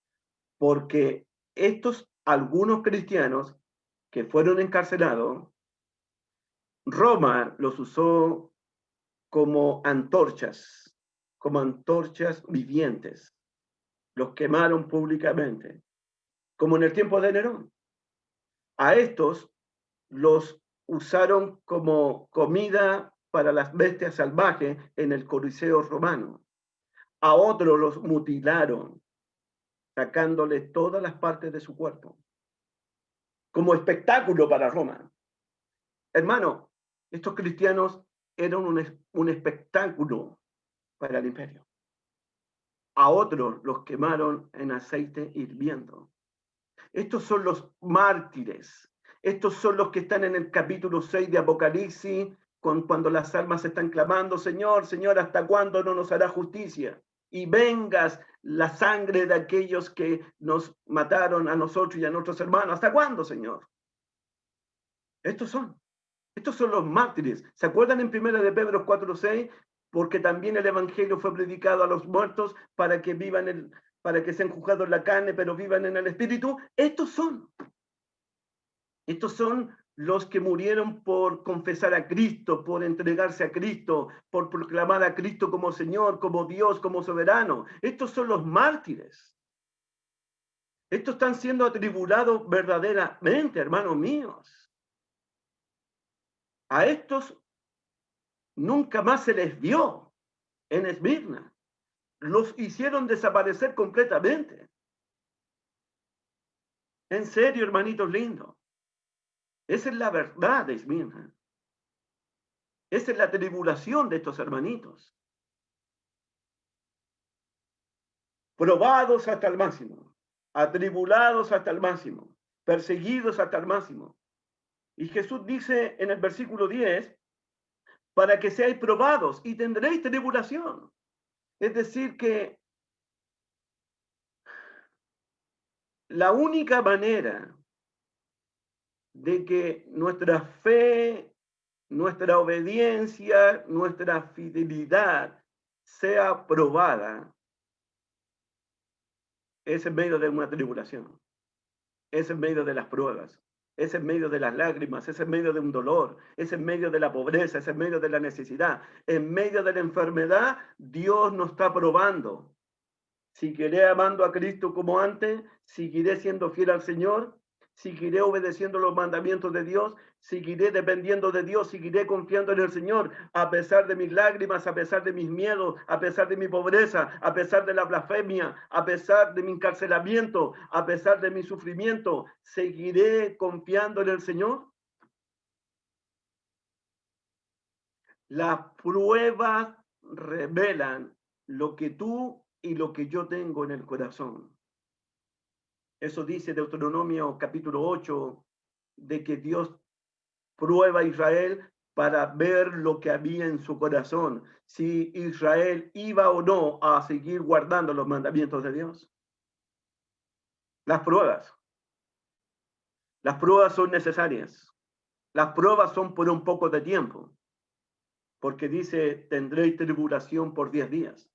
Porque algunos cristianos que fueron encarcelados, Roma los usó como antorchas vivientes. Los quemaron públicamente, como en el tiempo de Nerón. A estos los usaron como comida para las bestias salvajes en el Coliseo romano. A otros los mutilaron, sacándole todas las partes de su cuerpo, como espectáculo para Roma. Hermano, estos cristianos eran un espectáculo para el imperio. A otros los quemaron en aceite hirviendo. Estos son los mártires. Estos son los que están en el capítulo 6 de Apocalipsis, cuando las almas están clamando, Señor, Señor, ¿hasta cuándo no nos hará justicia? Y vengas la sangre de aquellos que nos mataron a nosotros y a nuestros hermanos. ¿Hasta cuándo, Señor? Estos son los mártires. ¿Se acuerdan en 1 de Pedro 4:6? Porque también el evangelio fue predicado a los muertos para que vivan para que sean juzgados en la carne, pero vivan en el espíritu. Estos son los que murieron por confesar a Cristo, por entregarse a Cristo, por proclamar a Cristo como Señor, como Dios, como soberano. Estos son los mártires. Estos están siendo atribulados verdaderamente, hermanos míos. A estos nunca más se les vio en Esmirna. Los hicieron desaparecer completamente. En serio, hermanitos lindos. Esa es la verdad de Esmirna. Esa es la tribulación de estos hermanitos. Probados hasta el máximo, atribulados hasta el máximo, perseguidos hasta el máximo. Y Jesús dice en el versículo 10, para que seáis probados y tendréis tribulación. Es decir, que la única manera de que nuestra fe, nuestra obediencia, nuestra fidelidad sea probada es en medio de una tribulación, es en medio de las pruebas, es en medio de las lágrimas, es en medio de un dolor, es en medio de la pobreza, es en medio de la necesidad, en medio de la enfermedad. Dios nos está probando. ¿Seguiré amando a Cristo como antes? ¿Seguiré siendo fiel al Señor? ¿Seguiré obedeciendo los mandamientos de Dios? ¿Seguiré dependiendo de Dios? ¿Seguiré confiando en el Señor a pesar de mis lágrimas, a pesar de mis miedos, a pesar de mi pobreza, a pesar de la blasfemia, a pesar de mi encarcelamiento, a pesar de mi sufrimiento? ¿Seguiré confiando en el Señor? Las pruebas revelan lo que tú y lo que yo tengo en el corazón. Eso dice Deuteronomio capítulo 8, de que Dios prueba a Israel para ver lo que había en su corazón, si Israel iba o no a seguir guardando los mandamientos de Dios. Las pruebas son necesarias. Las pruebas son por un poco de tiempo, porque dice, tendréis tribulación por 10 días.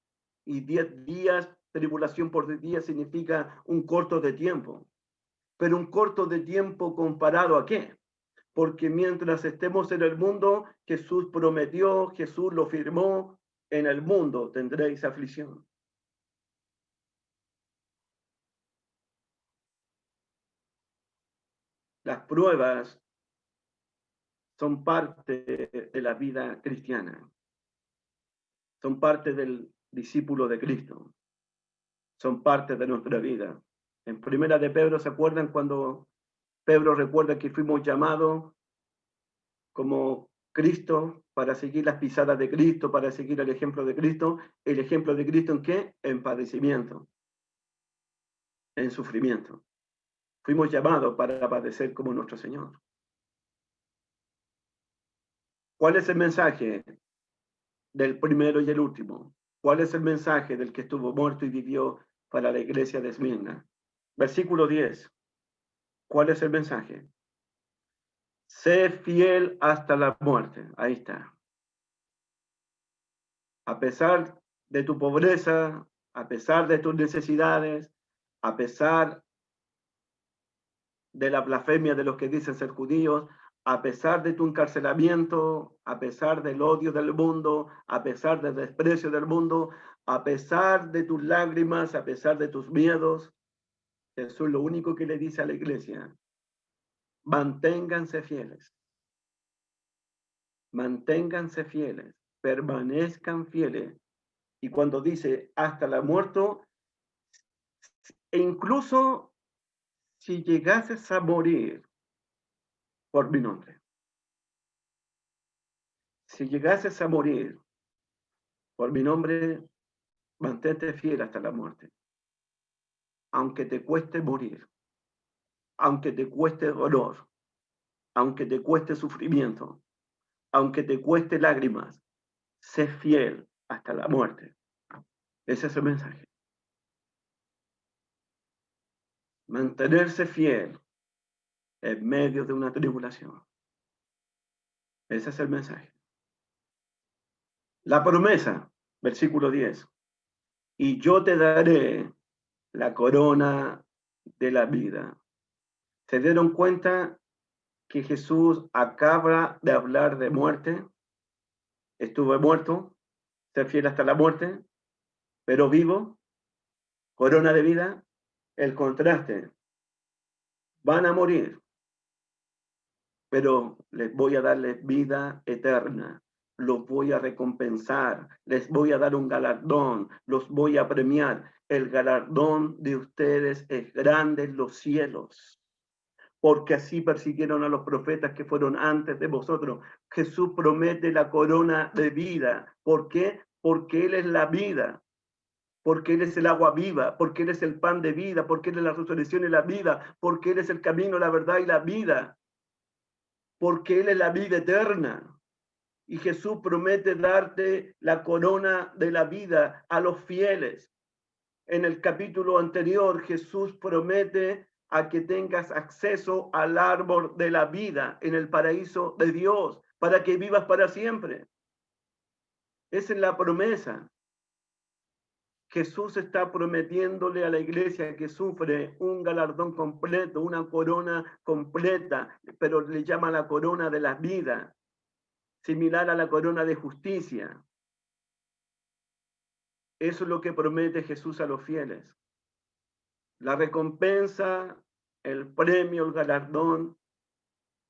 Y 10 días, tribulación por 10 días significa un corto de tiempo. Pero un corto de tiempo comparado ¿a qué? Porque mientras estemos en el mundo, Jesús prometió, Jesús lo firmó, en el mundo tendréis aflicción. Las pruebas son parte de la vida cristiana, son parte del discípulo de Cristo, son parte de nuestra vida. En Primera de Pedro, ¿se acuerdan cuando Pedro recuerda que fuimos llamados como Cristo para seguir las pisadas de Cristo, para seguir el ejemplo de Cristo? ¿El ejemplo de Cristo en qué? En padecimiento, en sufrimiento. Fuimos llamados para padecer como nuestro Señor. ¿Cuál es el mensaje del primero y el último? ¿Cuál es el mensaje del que estuvo muerto y vivió para la iglesia de Esmirna? Versículo 10. ¿Cuál es el mensaje? Sé fiel hasta la muerte. Ahí está. A pesar de tu pobreza, a pesar de tus necesidades, a pesar de la blasfemia de los que dicen ser judíos, a pesar de tu encarcelamiento, a pesar del odio del mundo, a pesar del desprecio del mundo, a pesar de tus lágrimas, a pesar de tus miedos, Jesús lo único que le dice a la iglesia: manténganse fieles, manténganse fieles, permanezcan fieles. Y cuando dice hasta la muerte, e incluso si llegases a morir por mi nombre, si llegases a morir por mi nombre, mantente fiel hasta la muerte, aunque te cueste morir, aunque te cueste dolor, aunque te cueste sufrimiento, aunque te cueste lágrimas, sé fiel hasta la muerte. Ese es el mensaje. Mantenerse fiel en medio de una tribulación. Ese es el mensaje. La promesa, versículo 10. Y yo te daré la corona de la vida. ¿Se dieron cuenta que Jesús acaba de hablar de muerte? Estuve muerto, ser fiel hasta la muerte, pero vivo, corona de vida. El contraste: van a morir, pero les voy a darles vida eterna, los voy a recompensar, les voy a dar un galardón, los voy a premiar. El galardón de ustedes es grande en los cielos, porque así persiguieron a los profetas que fueron antes de vosotros. Jesús promete la corona de vida. ¿Por qué? Porque Él es la vida, porque Él es el agua viva, porque Él es el pan de vida, porque Él es la resurrección y la vida, porque Él es el camino, la verdad y la vida, porque Él es la vida eterna. Y Jesús promete darte la corona de la vida a los fieles. En el capítulo anterior, Jesús promete a que tengas acceso al árbol de la vida en el paraíso de Dios, para que vivas para siempre. Esa es la promesa. Jesús está prometiéndole a la iglesia que sufre un galardón completo, una corona completa, pero le llama la corona de la vida, similar a la corona de justicia. Eso es lo que promete Jesús a los fieles. La recompensa, el premio, el galardón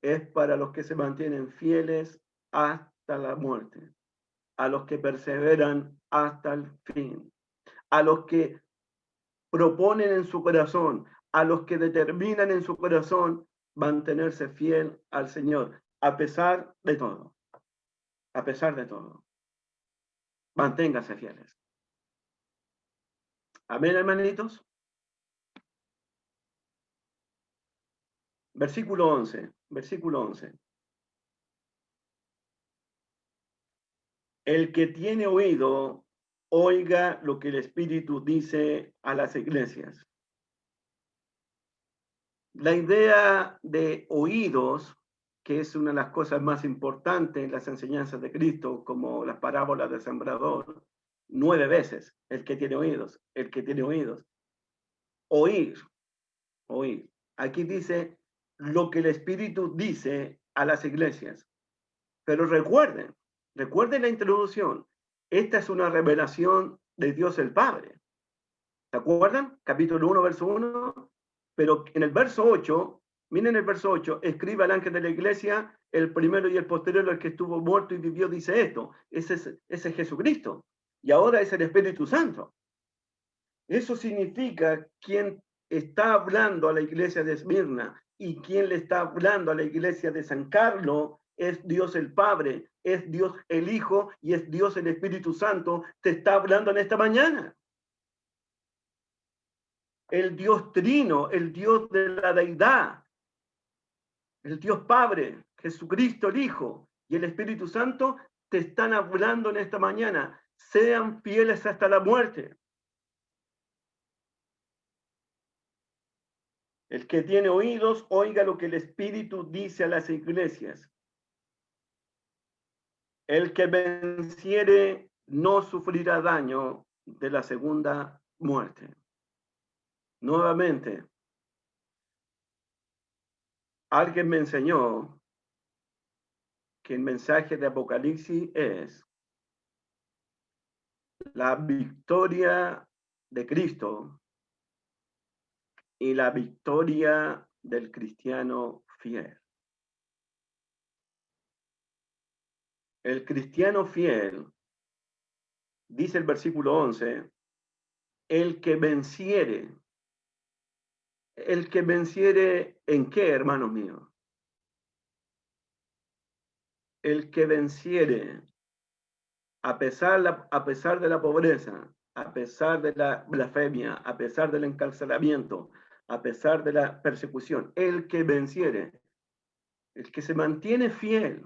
es para los que se mantienen fieles hasta la muerte, a los que perseveran hasta el fin, a los que proponen en su corazón, a los que determinan en su corazón mantenerse fiel al Señor, a pesar de todo. A pesar de todo. Manténganse fieles. Amén, hermanitos. Versículo 11. Versículo 11. El que tiene oído, oiga lo que el Espíritu dice a las iglesias. La idea de oídos, que es una de las cosas más importantes en las enseñanzas de Cristo, como las parábolas del sembrador, 9 veces: el que tiene oídos, el que tiene oídos. Oír, oír. Aquí dice lo que el Espíritu dice a las iglesias. Pero recuerden la introducción. Esta es una revelación de Dios el Padre. ¿Se acuerdan? Capítulo 1, verso 1. Pero en el verso 8, miren el verso 8, escribe al ángel de la iglesia, el primero y el posterior, el que estuvo muerto y vivió, dice esto. Ese es Jesucristo. Y ahora es el Espíritu Santo. Eso significa quien está hablando a la iglesia de Esmirna y quien le está hablando a la iglesia de San Carlos es Dios el Padre, es Dios el Hijo y es Dios el Espíritu Santo. Te está hablando en esta mañana. El Dios trino, el Dios de la deidad, el Dios Padre, Jesucristo el Hijo y el Espíritu Santo te están hablando en esta mañana. Sean fieles hasta la muerte. El que tiene oídos, oiga lo que el Espíritu dice a las iglesias. El que venciere no sufrirá daño de la segunda muerte. Nuevamente, alguien me enseñó que el mensaje de Apocalipsis es la victoria de Cristo y la victoria del cristiano fiel. El cristiano fiel, dice el versículo 11, el que venciere ¿en qué, hermanos míos? El que venciere a pesar de la pobreza, a pesar de la blasfemia, a pesar del encarcelamiento, a pesar de la persecución, el que venciere, el que se mantiene fiel,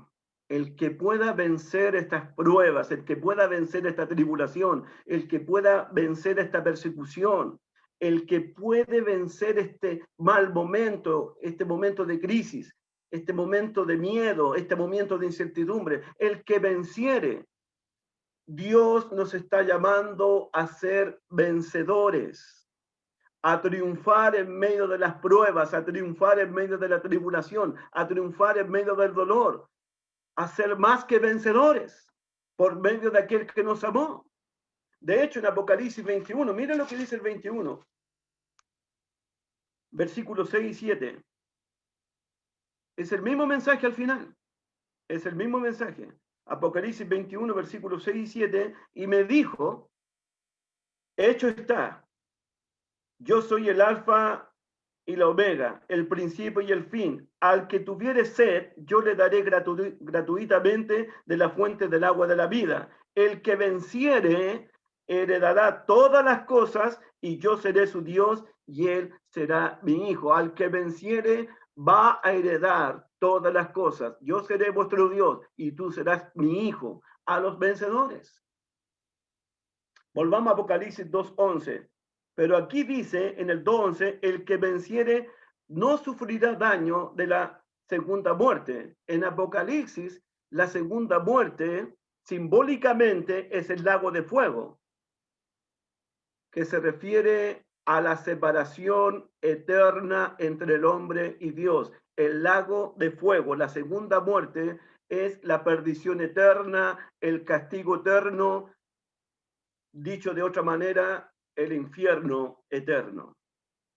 el que pueda vencer estas pruebas, el que pueda vencer esta tribulación, el que pueda vencer esta persecución, el que puede vencer este mal momento, este momento de crisis, este momento de miedo, este momento de incertidumbre, el que venciere. Dios nos está llamando a ser vencedores, a triunfar en medio de las pruebas, a triunfar en medio de la tribulación, a triunfar en medio del dolor, a ser más que vencedores por medio de aquel que nos amó. De hecho, en Apocalipsis 21, miren lo que dice el 21, versículos 6 y 7. Es el mismo mensaje al final, es el mismo mensaje. Apocalipsis 21, versículos 6 y 7, y me dijo, hecho está, yo soy el alfa y la omega, el principio y el fin. Al que tuviere sed, yo le daré gratuitamente de la fuente del agua de la vida. El que venciere, heredará todas las cosas y yo seré su Dios y él será mi hijo. Al que venciere, va a heredar todas las cosas. Yo seré vuestro Dios y tú serás mi hijo. A los vencedores. Volvamos a Apocalipsis 2:11. Pero aquí dice en el 2:11, el que venciere no sufrirá daño de la segunda muerte. En Apocalipsis, la segunda muerte simbólicamente es el lago de fuego, que se refiere a la separación eterna entre el hombre y Dios. El lago de fuego, la segunda muerte, es la perdición eterna, el castigo eterno, dicho de otra manera, el infierno eterno.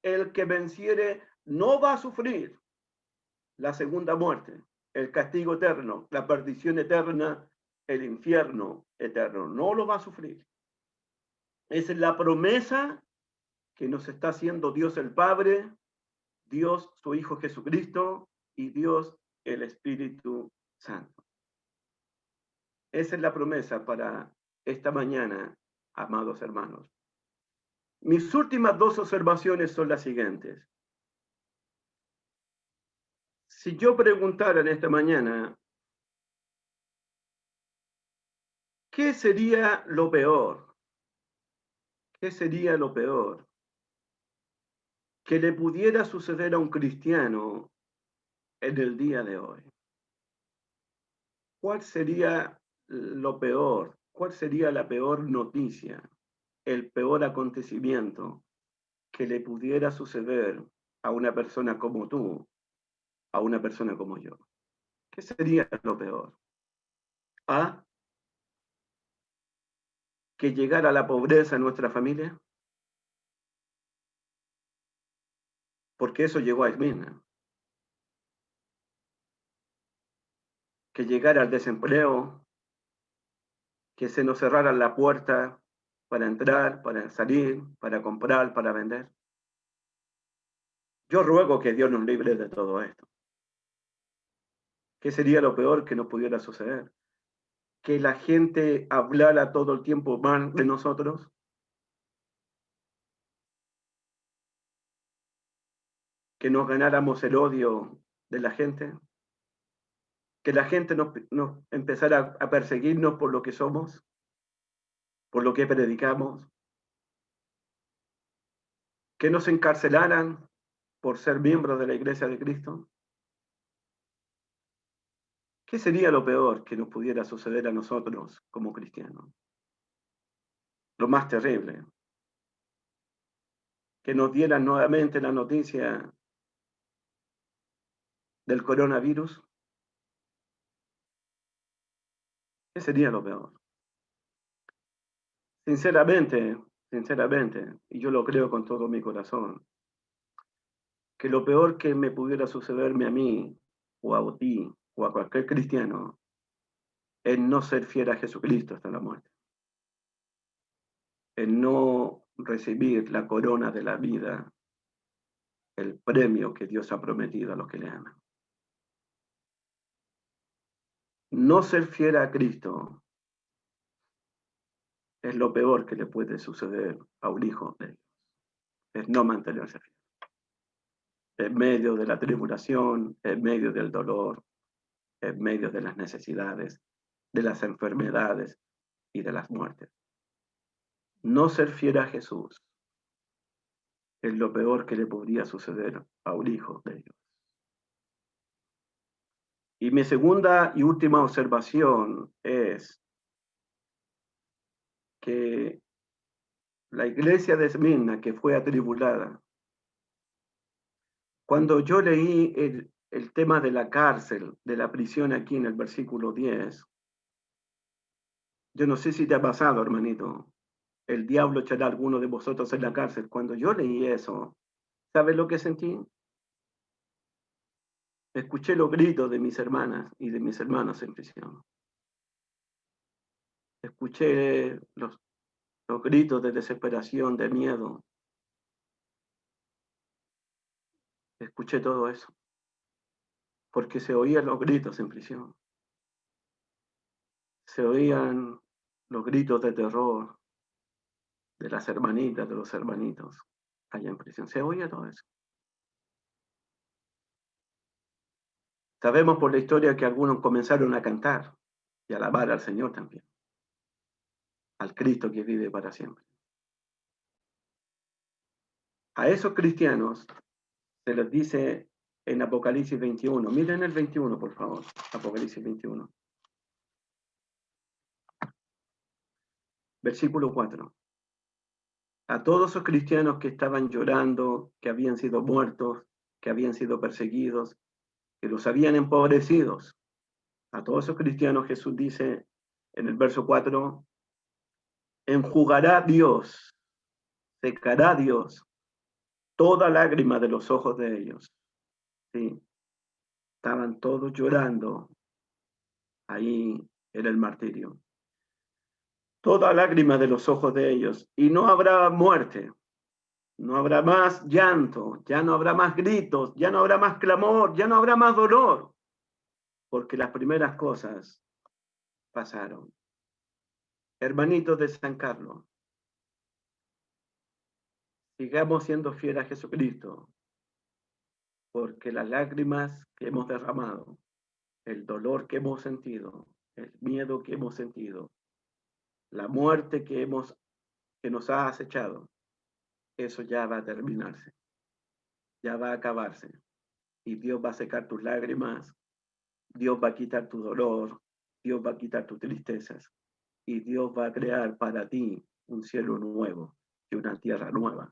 El que venciere no va a sufrir la segunda muerte, el castigo eterno, la perdición eterna, el infierno eterno. No lo va a sufrir. Esa es la promesa que nos está haciendo Dios el Padre, Dios su Hijo Jesucristo y Dios el Espíritu Santo. Esa es la promesa para esta mañana, amados hermanos. Mis últimas dos observaciones son las siguientes. Si yo preguntara en esta mañana, ¿qué sería lo peor? ¿Qué sería lo peor que le pudiera suceder a un cristiano en el día de hoy? ¿Cuál sería lo peor? ¿Cuál sería la peor noticia? El peor acontecimiento que le pudiera suceder a una persona como tú, a una persona como yo. ¿Qué sería lo peor? ¿A que llegara la pobreza en nuestra familia? Porque eso llegó a Esmirna. Que llegara el desempleo, que se nos cerrara la puerta para entrar, para salir, para comprar, para vender. Yo ruego que Dios nos libre de todo esto. ¿Qué sería lo peor que nos pudiera suceder? Que la gente hablara todo el tiempo mal de nosotros. Que nos ganáramos el odio de la gente. Que la gente nos empezara a perseguirnos por lo que somos, por lo que predicamos. Que nos encarcelaran por ser miembros de la Iglesia de Cristo. ¿Qué sería lo peor que nos pudiera suceder a nosotros como cristianos? Lo más terrible. Que nos dieran nuevamente la noticia del coronavirus. ¿Qué sería lo peor? Sinceramente, y yo lo creo con todo mi corazón, que lo peor que me pudiera sucederme a mí, o a ti, o a cualquier cristiano, es no ser fiel a Jesucristo hasta la muerte. Es no recibir la corona de la vida, el premio que Dios ha prometido a los que le aman. No ser fiel a Cristo es lo peor que le puede suceder a un hijo de Dios. Es no mantenerse fiel. En medio de la tribulación, en medio del dolor, en medio de las necesidades, de las enfermedades y de las muertes. No ser fiel a Jesús es lo peor que le podría suceder a un hijo de Dios. Y mi segunda y última observación es que la iglesia de Esmirna, que fue atribulada, cuando yo leí el tema de la cárcel, de la prisión aquí en el versículo 10, yo no sé si te ha pasado, hermanito, el diablo echará a alguno de vosotros en la cárcel. Cuando yo leí eso, ¿sabes lo que sentí? Escuché los gritos de mis hermanas y de mis hermanos en prisión. Escuché los gritos de desesperación, de miedo. Escuché todo eso. Porque se oían los gritos en prisión. Se oían los gritos de terror de las hermanitas, de los hermanitos allá en prisión. Se oía todo eso. Sabemos por la historia que algunos comenzaron a cantar y a alabar al Señor también, al Cristo que vive para siempre. A esos cristianos se les dice en Apocalipsis 21, miren el 21 por favor, Apocalipsis 21. Versículo 4. A todos esos cristianos que estaban llorando, que habían sido muertos, que habían sido perseguidos, que los habían empobrecidos, a todos esos cristianos Jesús dice en el verso 4, enjugará Dios, secará Dios toda lágrima de los ojos de ellos. Sí, estaban todos llorando ahí en el martirio. Toda lágrima de los ojos de ellos, y no habrá muerte, no habrá más llanto, ya no habrá más gritos, ya no habrá más clamor, ya no habrá más dolor, porque las primeras cosas pasaron. Hermanitos de San Carlos, sigamos siendo fieles a Jesucristo, porque las lágrimas que hemos derramado, el dolor que hemos sentido, el miedo que hemos sentido, la muerte que nos ha acechado, eso ya va a terminarse, ya va a acabarse. Y Dios va a secar tus lágrimas, Dios va a quitar tu dolor, Dios va a quitar tus tristezas, y Dios va a crear para ti un cielo nuevo y una tierra nueva,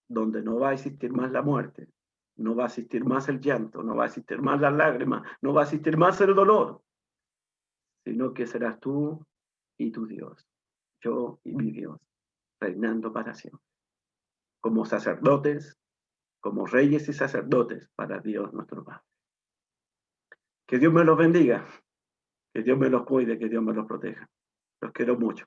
donde no va a existir más la muerte, no va a existir más el llanto, no va a existir más las lágrimas, no va a existir más el dolor, sino que serás tú y tu Dios, yo y mi Dios, reinando para siempre, como sacerdotes, como reyes y sacerdotes para Dios nuestro Padre. Que Dios me los bendiga, que Dios me los cuide, que Dios me los proteja. Los quiero mucho.